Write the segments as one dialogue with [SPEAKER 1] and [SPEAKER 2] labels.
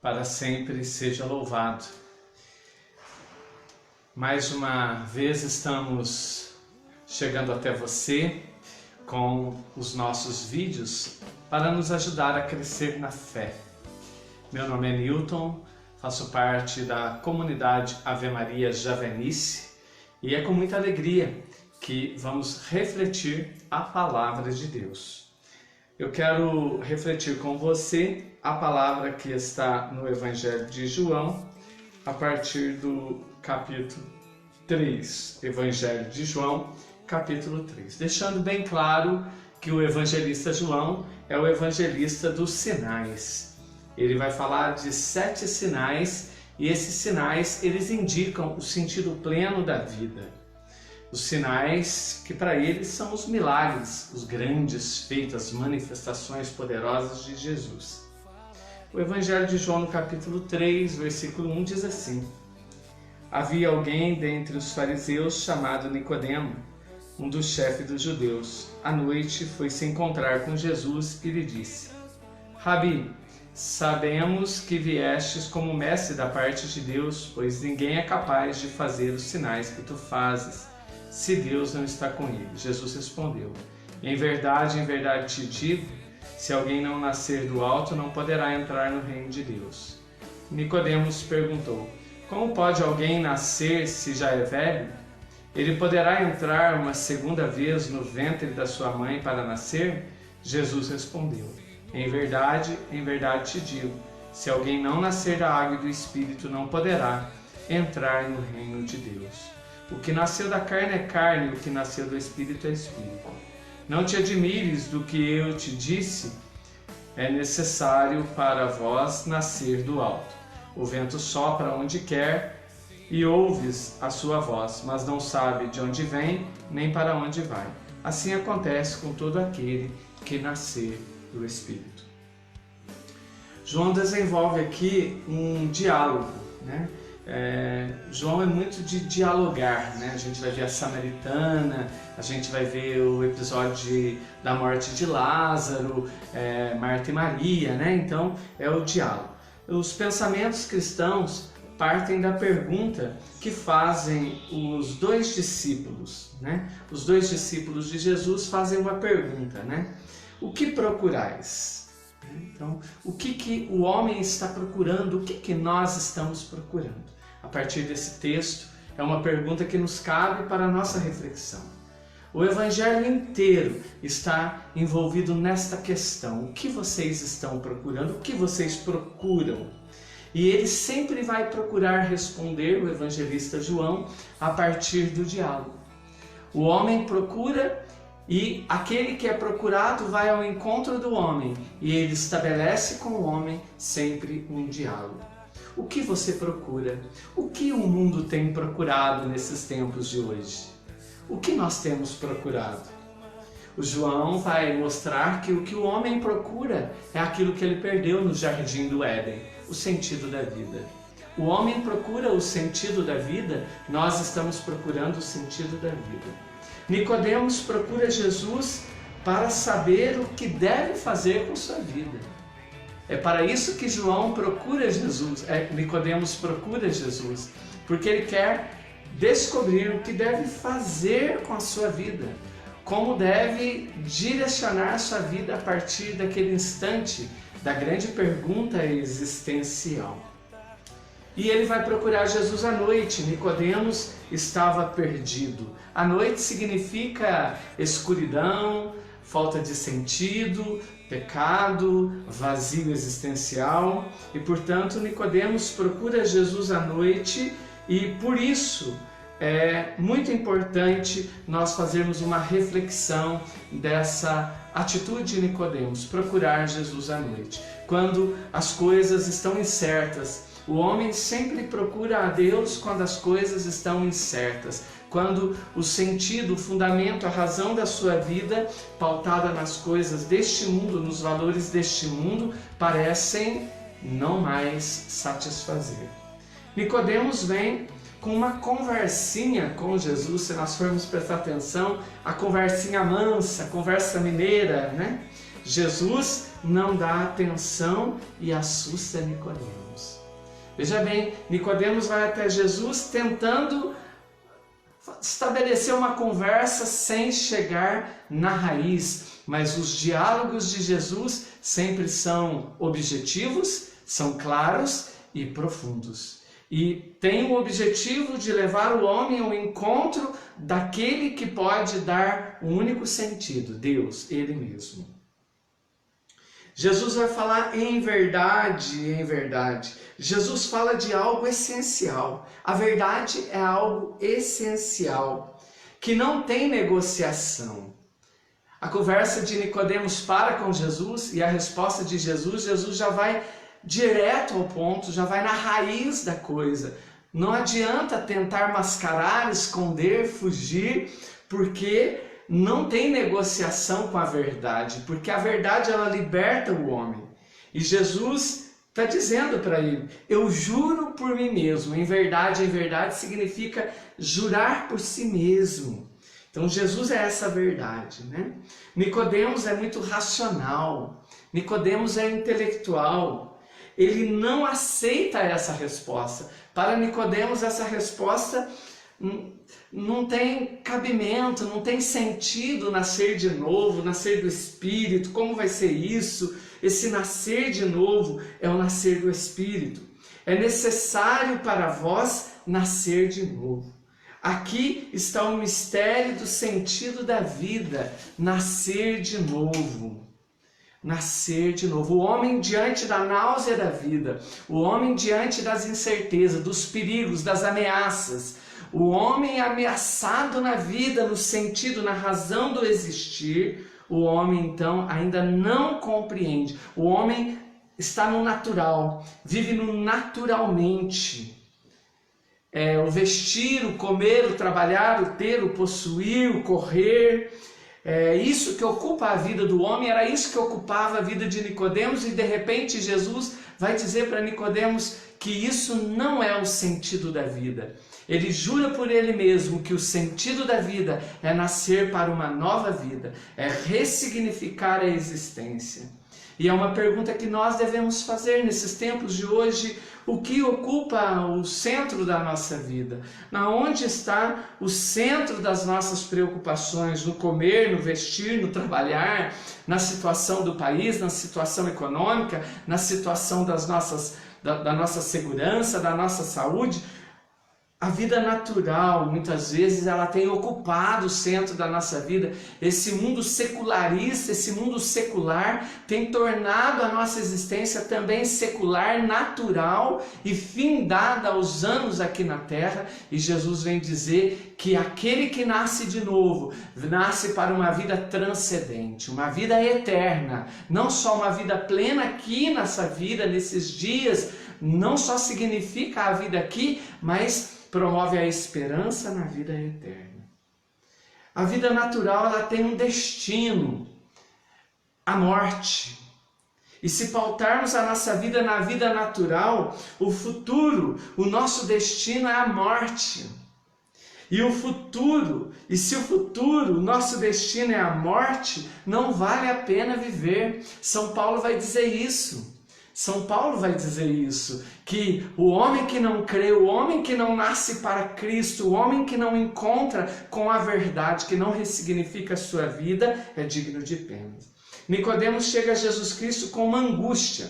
[SPEAKER 1] para sempre seja louvado. Mais uma vez estamos chegando até você com os nossos vídeos para nos ajudar a crescer na fé. Meu nome é Newton, faço parte da comunidade Ave Maria Javenice e é com muita alegria que vamos refletir a palavra de Deus. Eu quero refletir com você a palavra que está no Evangelho de João, a partir do capítulo 3, Evangelho de João, capítulo 3. Deixando bem claro que o evangelista João é o evangelista dos sinais. Ele vai falar de 7 sinais e esses sinais eles indicam o sentido pleno da vida. Os sinais que para eles são os milagres, os grandes feitos, as manifestações poderosas de Jesus. O Evangelho de João no capítulo 3, versículo 1 diz assim: Havia alguém dentre os fariseus chamado Nicodemo, um dos chefes dos judeus. À noite foi se encontrar com Jesus e lhe disse: Rabi, sabemos que viestes como mestre da parte de Deus, pois ninguém é capaz de fazer os sinais que tu fazes, se Deus não está com ele. Jesus respondeu: em verdade te digo, se alguém não nascer do alto, não poderá entrar no reino de Deus. Nicodemos perguntou: como pode alguém nascer se já é velho? Ele poderá entrar uma segunda vez no ventre da sua mãe para nascer? Jesus respondeu: em verdade te digo, se alguém não nascer da água e do Espírito, não poderá entrar no reino de Deus. O que nasceu da carne é carne, o que nasceu do Espírito é Espírito. Não te admires do que eu te disse, é necessário para vós nascer do alto. O vento sopra onde quer e ouves a sua voz, mas não sabe de onde vem nem para onde vai. Assim acontece com todo aquele que nascer do Espírito. João desenvolve aqui um diálogo, né? João é muito de dialogar, né? A gente vai ver a Samaritana, a gente vai ver o episódio da morte de Lázaro, Marta e Maria, né? Então é o diálogo. Os pensamentos cristãos partem da pergunta que fazem os dois discípulos, né? Os dois discípulos de Jesus fazem uma pergunta, né? O que procurais? Então, o que o homem está procurando? O que nós estamos procurando? A partir desse texto, é uma pergunta que nos cabe para a nossa reflexão. O Evangelho inteiro está envolvido nesta questão. O que vocês estão procurando? O que vocês procuram? E ele sempre vai procurar responder, o evangelista João, a partir do diálogo. O homem procura e aquele que é procurado vai ao encontro do homem e ele estabelece com o homem sempre um diálogo. O que você procura? O que o mundo tem procurado nesses tempos de hoje? O que nós temos procurado? O João vai mostrar que o que o homem procura é aquilo que ele perdeu no jardim do Éden, o sentido da vida. O homem procura o sentido da vida, nós estamos procurando o sentido da vida. Nicodemos procura Jesus para saber o que deve fazer com sua vida. É para isso que João procura Jesus, Nicodemos procura Jesus, porque ele quer descobrir o que deve fazer com a sua vida, como deve direcionar a sua vida a partir daquele instante da grande pergunta existencial. E ele vai procurar Jesus à noite. Nicodemos estava perdido. A noite significa escuridão, falta de sentido, pecado, vazio existencial. E portanto Nicodemos procura Jesus à noite e por isso é muito importante nós fazermos uma reflexão dessa atitude de Nicodemos, procurar Jesus à noite. Quando as coisas estão incertas, o homem sempre procura a Deus quando as coisas estão incertas, quando o sentido, o fundamento, a razão da sua vida, pautada nas coisas deste mundo, nos valores deste mundo, parecem não mais satisfazer. Nicodemos vem com uma conversinha com Jesus, se nós formos prestar atenção, a conversinha mansa, a conversa mineira, né? Jesus não dá atenção e assusta Nicodemos. Veja bem, Nicodemos vai até Jesus tentando estabelecer uma conversa sem chegar na raiz, mas os diálogos de Jesus sempre são objetivos, são claros e profundos. E tem o objetivo de levar o homem ao encontro daquele que pode dar um único sentido, Deus, Ele mesmo. Jesus vai falar em verdade, em verdade. Jesus fala de algo essencial. A verdade é algo essencial, que não tem negociação. A conversa de Nicodemos para com Jesus e a resposta de Jesus já vai direto ao ponto, já vai na raiz da coisa. Não adianta tentar mascarar, esconder, fugir, porque não tem negociação com a verdade, porque a verdade ela liberta o homem. E Jesus está dizendo para ele, eu juro por mim mesmo. Em verdade significa jurar por si mesmo. Então Jesus é essa verdade, né? Nicodemos é muito racional, Nicodemos é intelectual. Ele não aceita essa resposta. Para Nicodemos essa resposta não tem cabimento, não tem sentido nascer de novo, nascer do Espírito. Como vai ser isso? Esse nascer de novo é o nascer do Espírito. É necessário para vós nascer de novo. Aqui está o mistério do sentido da vida, nascer de novo. Nascer de novo. O homem diante da náusea da vida, o homem diante das incertezas, dos perigos, das ameaças, o homem ameaçado na vida, no sentido, na razão do existir, o homem então ainda não compreende. O homem está no natural, vive no naturalmente. O vestir, o comer, o trabalhar, o ter, o possuir, o correr. Isso que ocupa a vida do homem, era isso que ocupava a vida de Nicodemos, e de repente Jesus vai dizer para Nicodemos que isso não é o sentido da vida. Ele jura por ele mesmo que o sentido da vida é nascer para uma nova vida, é ressignificar a existência. E é uma pergunta que nós devemos fazer nesses tempos de hoje: o que ocupa o centro da nossa vida? Onde está o centro das nossas preocupações? No comer, no vestir, no trabalhar, na situação do país, na situação econômica, na situação da nossa segurança, da nossa saúde? A vida natural, muitas vezes, ela tem ocupado o centro da nossa vida. Esse mundo secularista, esse mundo secular tem tornado a nossa existência também secular, natural e findada aos anos aqui na terra. E Jesus vem dizer que aquele que nasce de novo, nasce para uma vida transcendente, uma vida eterna. Não só uma vida plena aqui nessa vida, nesses dias, não só significa a vida aqui, mas promove a esperança na vida eterna. A vida natural ela tem um destino, a morte. E se pautarmos a nossa vida na vida natural, o futuro, o nosso destino é a morte. E se o futuro, o nosso destino é a morte, não vale a pena viver. São Paulo vai dizer isso. São Paulo vai dizer isso, que o homem que não crê, o homem que não nasce para Cristo, o homem que não encontra com a verdade, que não ressignifica a sua vida, é digno de pena. Nicodemos chega a Jesus Cristo com uma angústia.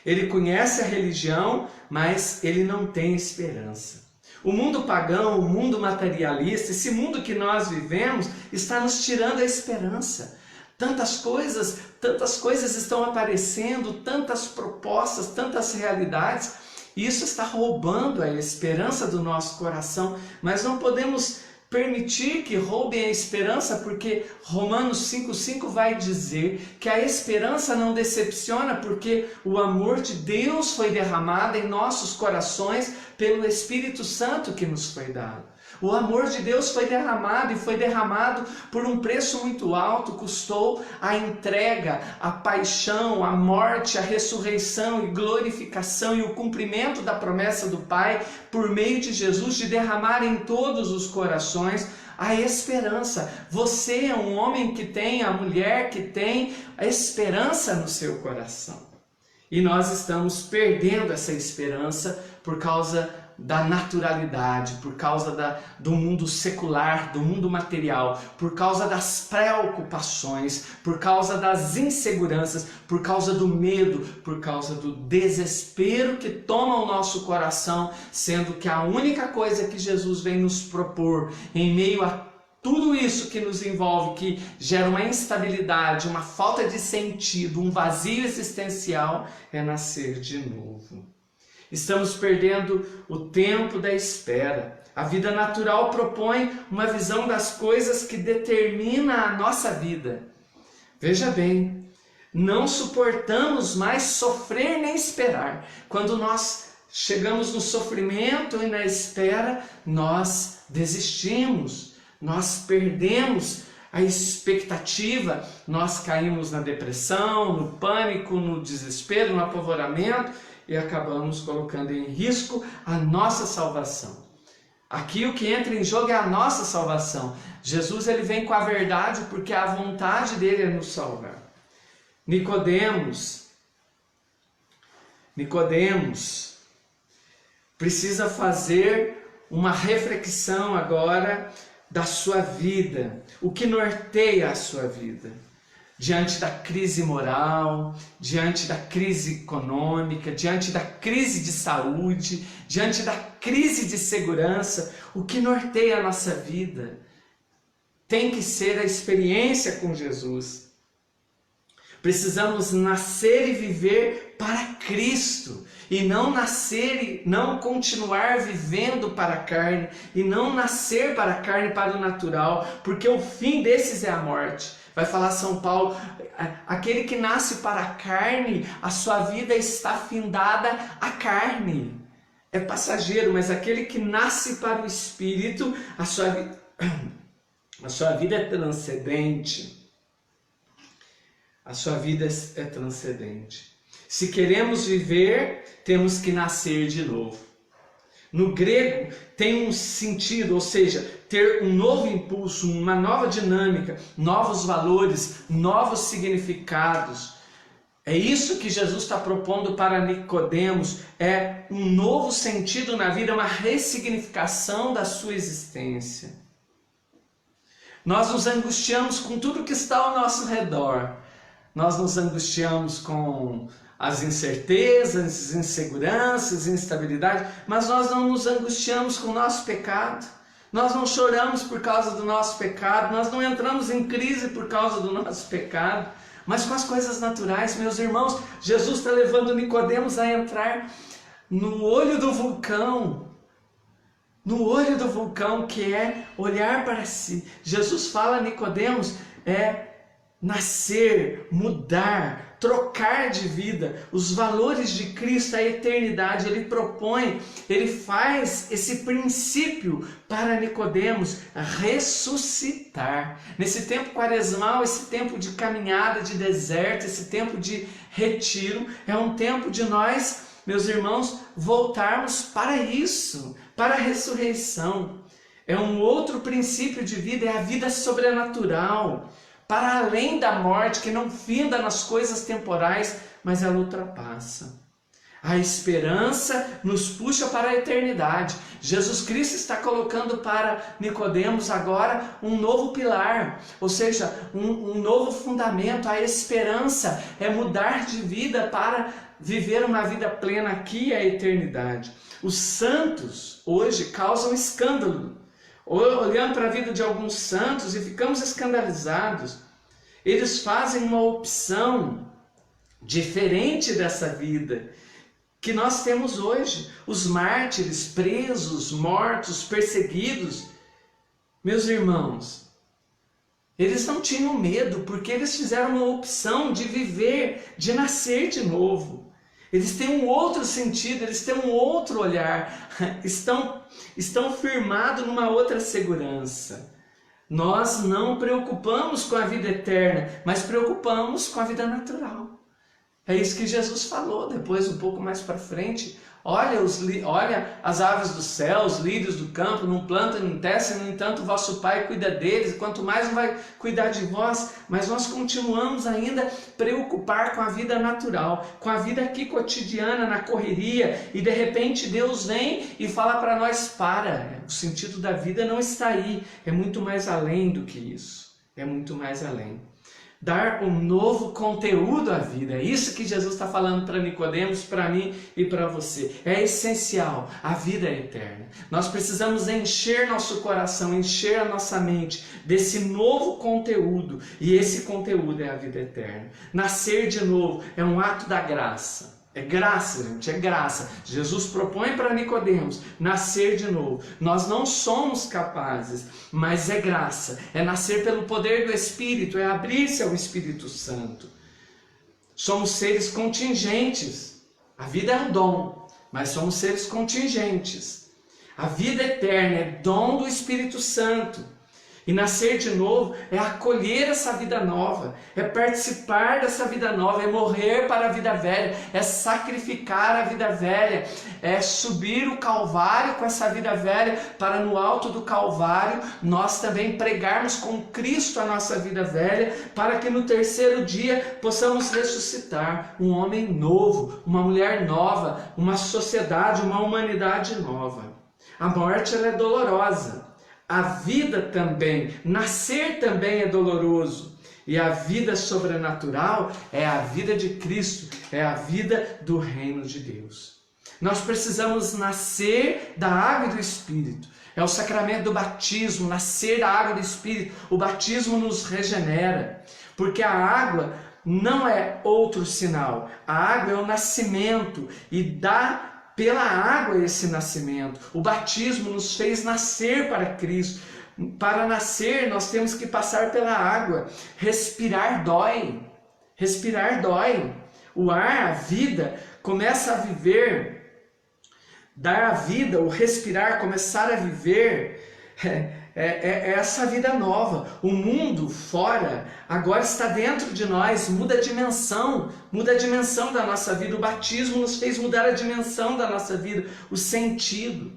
[SPEAKER 1] Ele conhece a religião, mas ele não tem esperança. O mundo pagão, o mundo materialista, esse mundo que nós vivemos, está nos tirando a esperança. Tantas coisas estão aparecendo, tantas propostas, tantas realidades, e isso está roubando a esperança do nosso coração, mas não podemos permitir que roubem a esperança, porque Romanos 5,5 vai dizer que a esperança não decepciona, porque o amor de Deus foi derramado em nossos corações pelo Espírito Santo que nos foi dado. O amor de Deus foi derramado, e foi derramado por um preço muito alto, custou a entrega, a paixão, a morte, a ressurreição e glorificação e o cumprimento da promessa do Pai por meio de Jesus de derramar em todos os corações paixões, a esperança. Você é um homem que tem, a mulher que tem a esperança no seu coração. E nós estamos perdendo essa esperança por causa da naturalidade, por causa do mundo secular, do mundo material, por causa das preocupações, por causa das inseguranças, por causa do medo, por causa do desespero que toma o nosso coração, sendo que a única coisa que Jesus vem nos propor em meio a tudo isso que nos envolve, que gera uma instabilidade, uma falta de sentido, um vazio existencial, é nascer de novo. Estamos perdendo o tempo da espera. A vida natural propõe uma visão das coisas que determina a nossa vida. Veja bem, não suportamos mais sofrer nem esperar. Quando nós chegamos no sofrimento e na espera, nós desistimos, nós perdemos a expectativa, nós caímos na depressão, no pânico, no desespero, no apavoramento, e acabamos colocando em risco a nossa salvação. Aqui o que entra em jogo é a nossa salvação. Jesus ele vem com a verdade porque a vontade dele é nos salvar. Nicodemos precisa fazer uma reflexão agora da sua vida, o que norteia a sua vida. Diante da crise moral, diante da crise econômica, diante da crise de saúde, diante da crise de segurança, o que norteia a nossa vida tem que ser a experiência com Jesus. Precisamos nascer e viver para Cristo, e não nascer e não continuar vivendo para a carne, e não nascer para a carne, para o natural, porque o fim desses é a morte. Vai falar São Paulo, aquele que nasce para a carne, a sua vida está findada à carne. É passageiro, mas aquele que nasce para o Espírito, a sua vida é transcendente. A sua vida é transcendente. Se queremos viver, temos que nascer de novo. No grego tem um sentido, ou seja, ter um novo impulso, uma nova dinâmica, novos valores, novos significados. É isso que Jesus está propondo para Nicodemos, é um novo sentido na vida, uma ressignificação da sua existência. Nós nos angustiamos com tudo que está ao nosso redor. Nós nos angustiamos com as incertezas, inseguranças, instabilidade, mas nós não nos angustiamos com o nosso pecado, nós não choramos por causa do nosso pecado, nós não entramos em crise por causa do nosso pecado, mas com as coisas naturais. Meus irmãos, Jesus está levando Nicodemos a entrar no olho do vulcão, que é olhar para si. Jesus fala a Nicodemos, nascer, mudar, trocar de vida, os valores de Cristo, a eternidade. Ele propõe, ele faz esse princípio para Nicodemos ressuscitar. Nesse tempo quaresmal, esse tempo de caminhada, de deserto, esse tempo de retiro, é um tempo de nós, meus irmãos, voltarmos para isso, para a ressurreição. É um outro princípio de vida, é a vida sobrenatural, para além da morte, que não finda nas coisas temporais, mas ela ultrapassa. A esperança nos puxa para a eternidade. Jesus Cristo está colocando para Nicodemos agora um novo pilar, ou seja, um novo fundamento. A esperança é mudar de vida para viver uma vida plena aqui e a eternidade. Os santos hoje causam escândalo. Olhando para a vida de alguns santos e ficamos escandalizados. Eles fazem uma opção diferente dessa vida que nós temos hoje. Os mártires, presos, mortos, perseguidos. Meus irmãos, eles não tinham medo porque eles fizeram uma opção de viver, de nascer de novo. Eles têm um outro sentido, eles têm um outro olhar, estão firmados numa outra segurança. Nós não preocupamos com a vida eterna, mas preocupamos com a vida natural. É isso que Jesus falou depois, um pouco mais para frente. Olha as aves do céu, os lírios do campo, não plantam, não tecem, no entanto vosso Pai cuida deles, quanto mais não vai cuidar de vós. Mas nós continuamos ainda preocupar com a vida natural, com a vida aqui cotidiana, na correria, e de repente Deus vem e fala para nós: para, o sentido da vida não está aí, é muito mais além do que isso, é muito mais além. Dar um novo conteúdo à vida. É isso que Jesus está falando para Nicodemos, para mim e para você. É essencial. A vida é eterna. Nós precisamos encher nosso coração, encher a nossa mente desse novo conteúdo. E esse conteúdo é a vida eterna. Nascer de novo é um ato da graça. É graça, gente, é graça. Jesus propõe para Nicodemos nascer de novo. Nós não somos capazes, mas é graça. É nascer pelo poder do Espírito, é abrir-se ao Espírito Santo. Somos seres contingentes. A vida é um dom, mas somos seres contingentes. A vida eterna é dom do Espírito Santo. E nascer de novo é acolher essa vida nova, é participar dessa vida nova, é morrer para a vida velha, é sacrificar a vida velha, é subir o Calvário com essa vida velha, para no alto do Calvário nós também pregarmos com Cristo a nossa vida velha, para que no terceiro dia possamos ressuscitar um homem novo, uma mulher nova, uma sociedade, uma humanidade nova. A morte ela é dolorosa. A vida também, nascer também é doloroso. E a vida sobrenatural é a vida de Cristo, é a vida do reino de Deus. Nós precisamos nascer da água e do Espírito. É o sacramento do batismo, nascer da água e do Espírito. O batismo nos regenera, porque a água não é outro sinal. A água é o nascimento e dá pela água esse nascimento. O batismo nos fez nascer para Cristo. Para nascer nós temos que passar pela água. Respirar dói. Respirar dói. O ar, a vida, começa a viver. Dar a vida, o respirar, começar a viver, é essa vida nova. O mundo fora agora está dentro de nós, muda a dimensão da nossa vida. O batismo nos fez mudar a dimensão da nossa vida, o sentido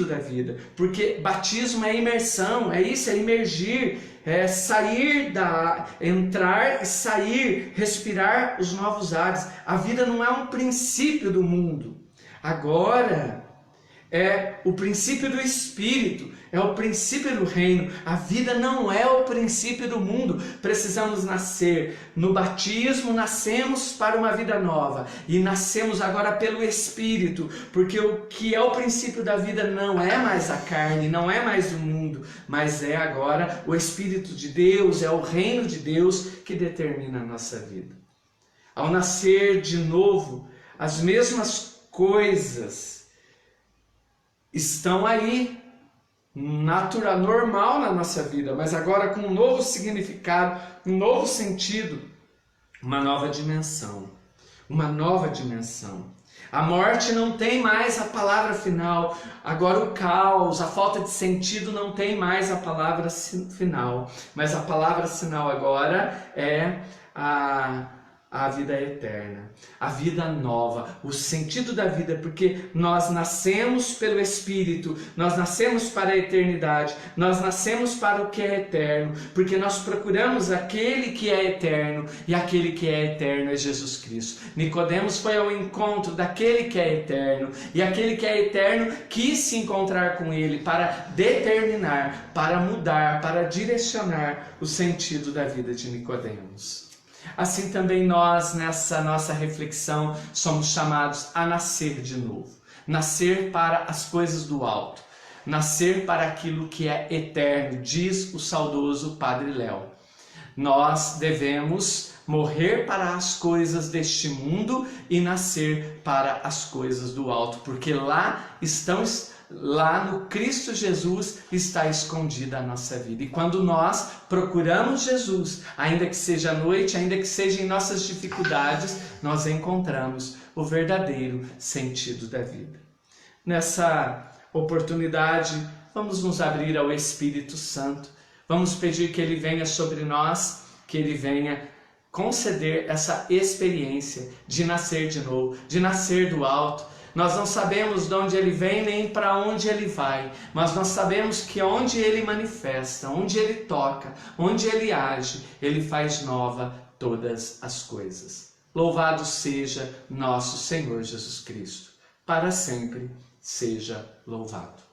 [SPEAKER 1] da vida, porque batismo é imersão, é isso, é imergir, é sair entrar e sair, respirar os novos ares. A vida não é um princípio do mundo, agora é o princípio do Espírito, é o princípio do reino. A vida não é o princípio do mundo. Precisamos nascer. No batismo nascemos para uma vida nova. E nascemos agora pelo Espírito. Porque o que é o princípio da vida não é mais a carne, não é mais o mundo. Mas é agora o Espírito de Deus, é o reino de Deus que determina a nossa vida. Ao nascer de novo, as mesmas coisas estão aí, natural, normal na nossa vida, mas agora com um novo significado, um novo sentido, uma nova dimensão, uma nova dimensão. A morte não tem mais a palavra final, agora o caos, a falta de sentido não tem mais a palavra final, mas a palavra final agora é a vida eterna, a vida nova, o sentido da vida, porque nós nascemos pelo Espírito, nós nascemos para a eternidade, nós nascemos para o que é eterno, porque nós procuramos aquele que é eterno, e aquele que é eterno é Jesus Cristo. Nicodemos foi ao encontro daquele que é eterno, e aquele que é eterno quis se encontrar com ele para determinar, para mudar, para direcionar o sentido da vida de Nicodemos. Assim também nós, nessa nossa reflexão, somos chamados a nascer de novo. Nascer para as coisas do alto. Nascer para aquilo que é eterno, diz o saudoso Padre Léo. Nós devemos morrer para as coisas deste mundo e nascer para as coisas do alto, porque lá no Cristo Jesus está escondida a nossa vida. E quando nós procuramos Jesus, ainda que seja à noite, ainda que seja em nossas dificuldades, nós encontramos o verdadeiro sentido da vida. Nessa oportunidade, vamos nos abrir ao Espírito Santo. Vamos pedir que Ele venha sobre nós, que Ele venha conceder essa experiência de nascer de novo, de nascer do alto. Nós não sabemos de onde ele vem nem para onde ele vai, mas nós sabemos que onde ele manifesta, onde ele toca, onde ele age, ele faz nova todas as coisas. Louvado seja nosso Senhor Jesus Cristo, para sempre seja louvado.